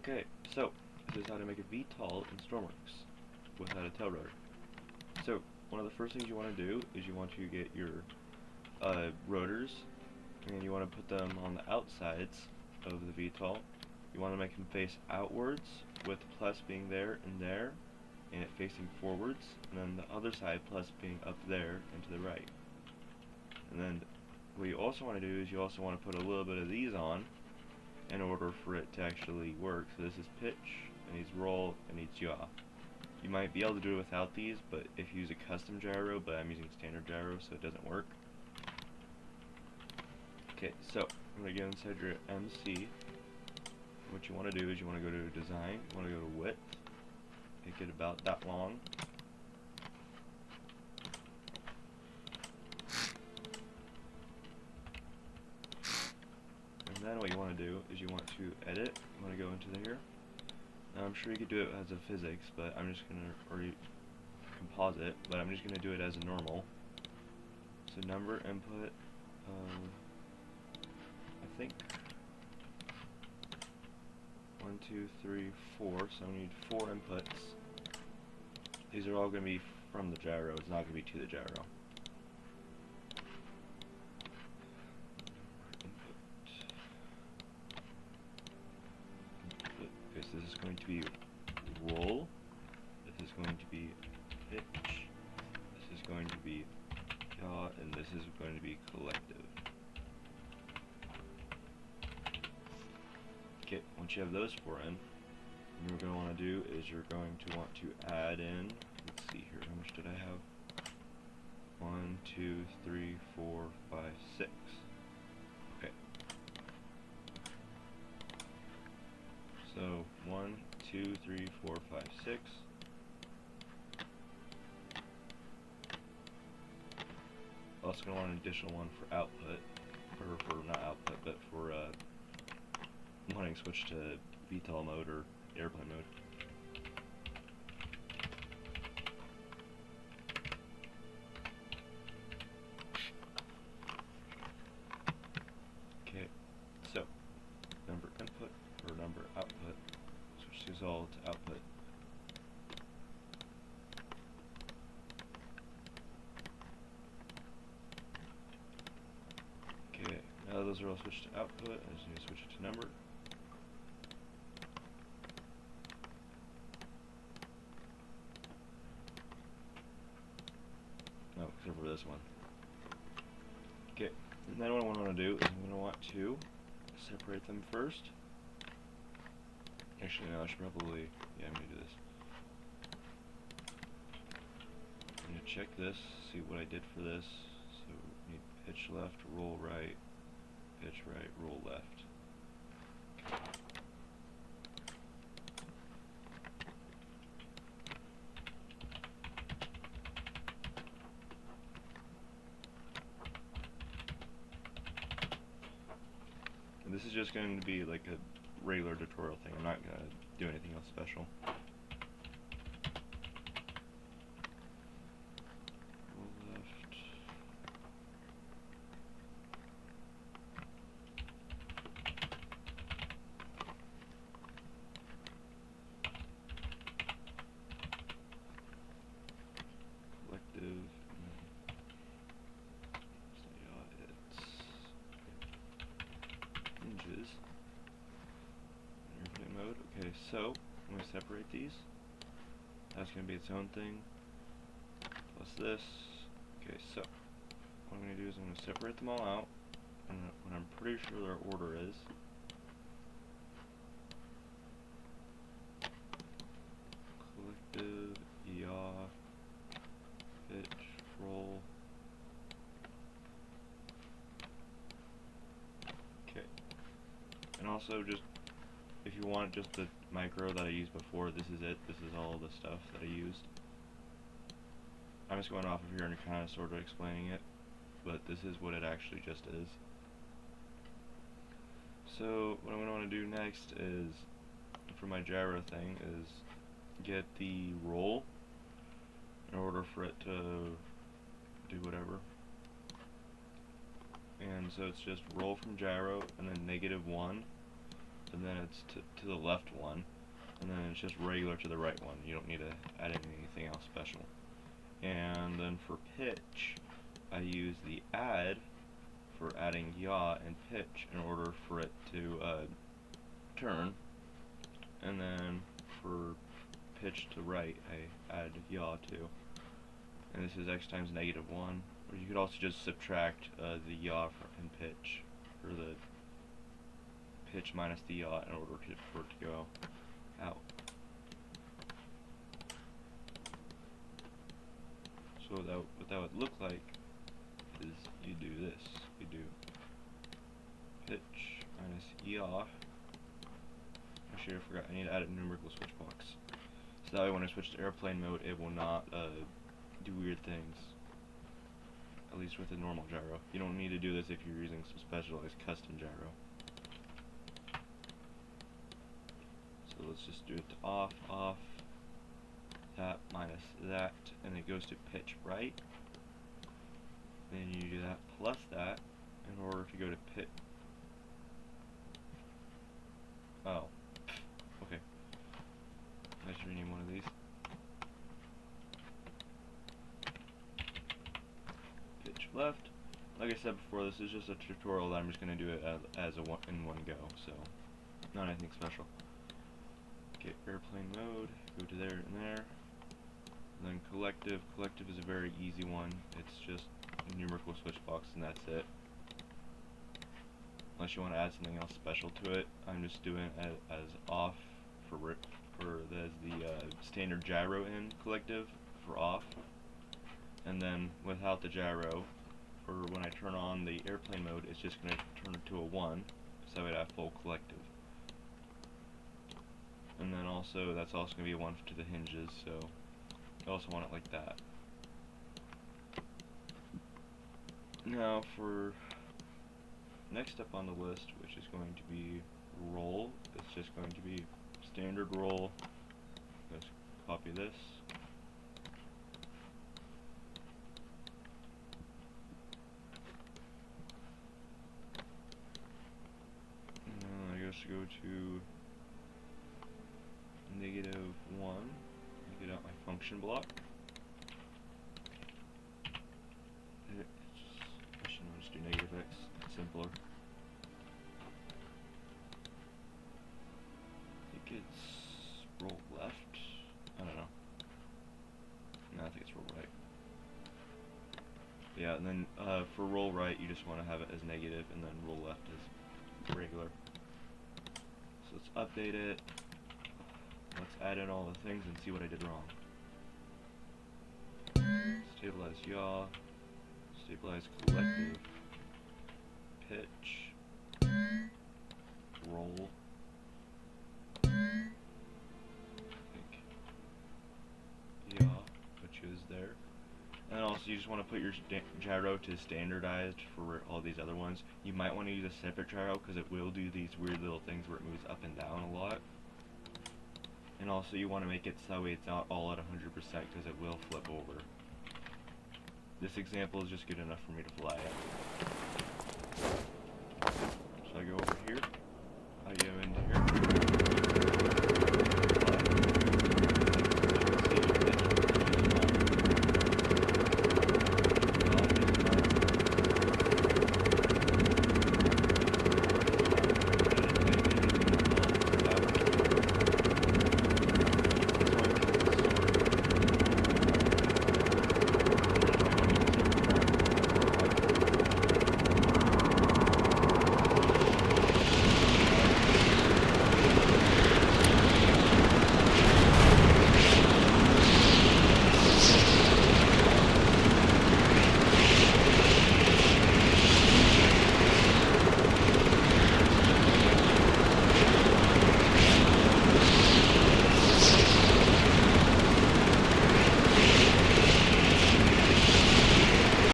Okay, so this is how to make a VTOL in stormworks without a tail rotor. So one of the first things you want to do is you want to get your rotors, and you want to put them on the outsides of the VTOL. You want to make them face outwards, with plus being there, and it facing forwards, and then the other side plus being up there and to the right. And then what you also want to do is you also want to put a little bit of these on in order for it to actually work. So this is pitch, it needs roll, it needs yaw. You might be able to do it without these, but if you use a custom gyro, but I'm using standard gyro so it doesn't work. Okay, so I'm going to get inside your MC. What you want to do is you want to go to design, you want to go to width, make it about that long. And then what you want to do is you want to edit, you want to go into here. Now I'm sure you could do it as a physics, but I'm just going to, or composite, but I'm just going to do it as a normal. So number input, I think 1, 2, 3, 4, so I need 4 inputs. These are all going to be from the gyro, it's not going to be to the gyro. Okay, so this is going to be roll, this is going to be pitch, this is going to be yaw, and this is going to be collective. Okay, once you have those 4 in, what you're going to want to do is you're going to want to add in, let's see here, how much did I have? 1, 2, 3, 4, 5, 6. Okay. So 1, 2, 3, 4, 5, 6. Also going to want an additional one for output, or for not output, but for wanting to switch to VTOL mode or airplane mode. Okay, so number input or number output, switch these all to output. Okay, now that those are all switched to output, I just need to switch it to number. No, except for this one. Okay, and then what I want to do is I'm going to want to separate them first. Actually, no, I should probably, yeah, I'm going to do this. I'm going to check this, see what I did for this. So, we need pitch left, roll right, pitch right, roll left. This is just going to be like a regular tutorial thing. I'm not going to do anything else special. Roll left. Collective. Hinges. Airplane mode. Okay, so I'm going to separate these. That's going to be its own thing. Plus this. Okay, so what I'm going to do is I'm going to separate them all out. And what I'm pretty sure their order is. Collective, yaw, pitch, roll. Okay. And also, just if you want just the micro that I used before, this is it. This is all the stuff that I used. I'm just going off of here and kind of sort of explaining it, but this is what it actually just is. So what I'm going to want to do next is, for my gyro thing, is get the roll in order for it to do whatever. And so it's just roll from gyro and then -1 and then it's to the left one, and then it's just regular to the right one. You don't need to add anything else special. And then for pitch, I use the add for adding yaw and pitch in order for it to turn, and then for pitch to right, I add yaw too. And this is x times -1, or you could also just subtract the yaw and pitch, or the pitch minus the yaw in order for it to go out. So what that would look like is you do this. You do pitch minus yaw. Actually, I forgot. I need to add a numerical switch box. So that way when I switch to airplane mode, it will not do weird things. At least with a normal gyro. You don't need to do this if you're using some specialized custom gyro. So let's just do it to off, off, that minus that, and it goes to pitch right. Then you do that plus that in order to go to pitch. Oh, okay. I should rename one of these. Pitch left. Like I said before, this is just a tutorial that I'm just going to do it as a in one go, so not anything special. Get airplane mode, go to there and there. And then collective. Collective is a very easy one. It's just a numerical switch box and that's it. Unless you want to add something else special to it, I'm just doing it as off for the standard gyro in collective for off, and then without the gyro, for when I turn on the airplane mode, it's just going to turn it to a 1, so I would have full collective. And then also, that's also going to be a 1 to the hinges, so I also want it like that. Now for next up on the list, which is going to be roll, it's just going to be standard roll. Let's copy this. And I guess go to -1, get out my function block. I should just do -x, it's simpler. I think it's roll left, I don't know. No, I think it's roll right. Yeah, and then for roll right, you just want to have it as negative, and then roll left as regular. So let's update it. Let's add in all the things and see what I did wrong. Stabilize yaw, stabilize collective, pitch, roll, I think yaw, which is there. And also you just want to put your gyro to standardized for all these other ones. You might want to use a separate gyro because it will do these weird little things where it moves up and down a lot. And also you want to make it so it's not all at 100% because it will flip over. This example is just good enough for me to fly it. So I go over here, I go in